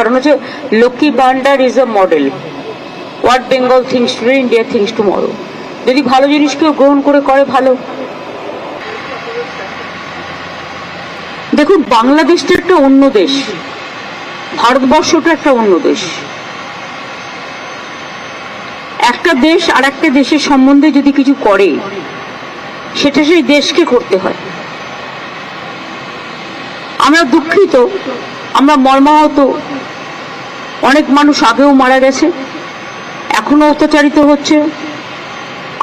কারণ হচ্ছে Lakshmi Bhandar is a model. What Bengal thinks today, India thinks tomorrow. যদি ভালো জিনিস কেউ গ্রহণ করে ভালো। দেখুন, বাংলাদেশটা একটা অন্য দেশ, ভারতবর্ষটা একটা অন্য দেশ। একটা দেশ আর একটা দেশের সম্বন্ধে যদি কিছু করে, সেটা সেই দেশকে করতে হয়। আমরা দুঃখিত, আমরা মর্মাহত। অনেক মানুষ আগেও মারা গেছে, এখনো অত্যাচারিত হচ্ছে।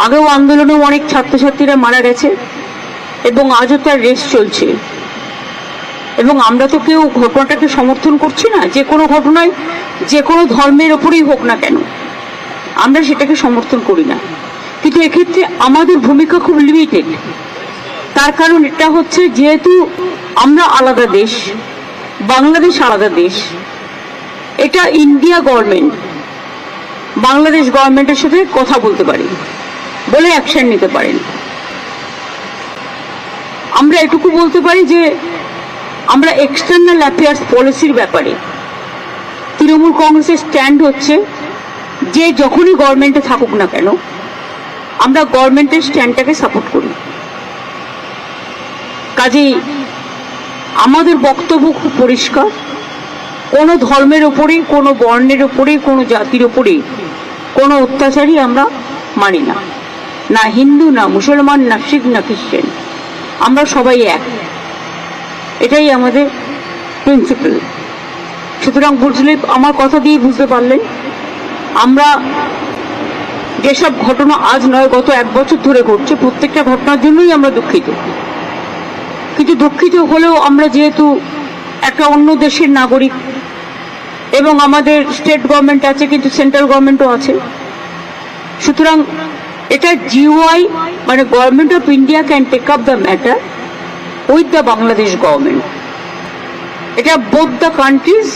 আগেও আন্দোলনেও অনেক ছাত্রছাত্রীরা মারা গেছে এবং আজও তার রেস চলছে। এবং আমরা তো কেউ ঘটনাটাকে সমর্থন করছি না। যে কোনো ঘটনায়, যে কোনো ধর্মের ওপরেই হোক না কেন, আমরা সেটাকে সমর্থন করি না। কিন্তু এক্ষেত্রে আমাদের ভূমিকা খুব লিমিটেড। তার কারণ এটা হচ্ছে, যেহেতু আমরা আলাদা দেশ, বাংলাদেশ আলাদা দেশ, এটা ইন্ডিয়া গভর্নমেন্ট বাংলাদেশ গভর্নমেন্টের সাথে কথা বলতে পারে, বলে অ্যাকশন নিতে পারেন। আমরা এটুকু বলতে পারি যে আমরা এক্সটার্নাল অ্যাফেয়ার্স পলিসির ব্যাপারে তৃণমূল কংগ্রেসের স্ট্যান্ড হচ্ছে যে যখনই গভর্নমেন্টে থাকুক না কেন, আমরা গভর্নমেন্টের স্ট্যান্ডটাকে সাপোর্ট করি। কাজেই আমাদের বক্তব্য খুব পরিষ্কার। কোনো ধর্মের ওপরে, কোনো বর্ণের ওপরে, কোনো জাতির ওপরে কোনো অত্যাচারই আমরা মানি না। না হিন্দু, না মুসলমান, না শিখ, না খ্রিস্টান, আমরা সবাই এক। এটাই আমাদের প্রিন্সিপাল। সুতরাং বুঝলে, আমার কথা দিয়ে বুঝতে পারলেন, আমরা যেসব ঘটনা আজ নয় গত 1 বছর ধরে ঘটছে, প্রত্যেকটা ঘটনার জন্যই আমরা দুঃখিত। কিন্তু দুঃখিত হলেও আমরা যেহেতু একটা অন্য দেশের নাগরিক এবং আমাদের স্টেট গভর্নমেন্ট আছে, কিন্তু সেন্ট্রাল গভর্নমেন্টও আছে, সুতরাং এটা জিওআই মানে government of India can take up the matter with the Bangladesh government. এটা বোথ দ্য কান্ট্রিজ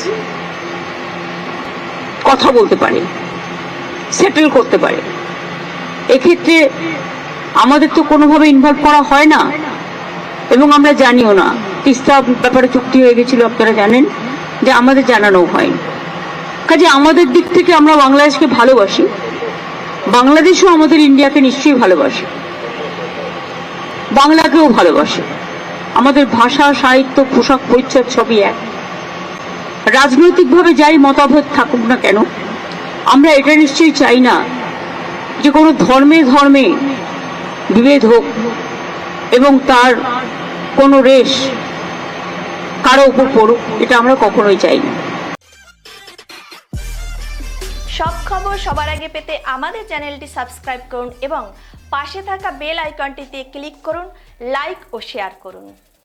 কথা বলতে পারে, সেটেল করতে পারে। এক্ষেত্রে আমাদের তো কোনোভাবে ইনভলভ করা হয় না এবং আমরা জানিও না। তিস্তা ব্যাপারে চুক্তি হয়ে গেছিল, আপনারা জানেন, যে আমাদের জানানো হয়। কাজে আমাদের দিক থেকে আমরা বাংলাদেশকে ভালোবাসি, বাংলাদেশও আমাদের ইন্ডিয়াকে নিশ্চয়ই ভালোবাসে, বাংলাকেও ভালোবাসে। আমাদের ভাষা, সাহিত্য, পোশাক পরিচ্ছদ সবই এক। রাজনৈতিকভাবে যাই মতভেদ থাকুক না কেন, আমরা এটা নিশ্চয়ই চাই না যে কোনো ধর্মে ধর্মে বিভেদ হোক এবং তার কোনো রেশ কারো উপর পড়ুক, এটা আমরা কখনোই চাই না। সব খবর সবার আগে পেতে আমাদের চ্যানেলটি সাবস্ক্রাইব করুন এবং পাশে থাকা বেল আইকনটিতে ক্লিক করুন, লাইক ও শেয়ার করুন।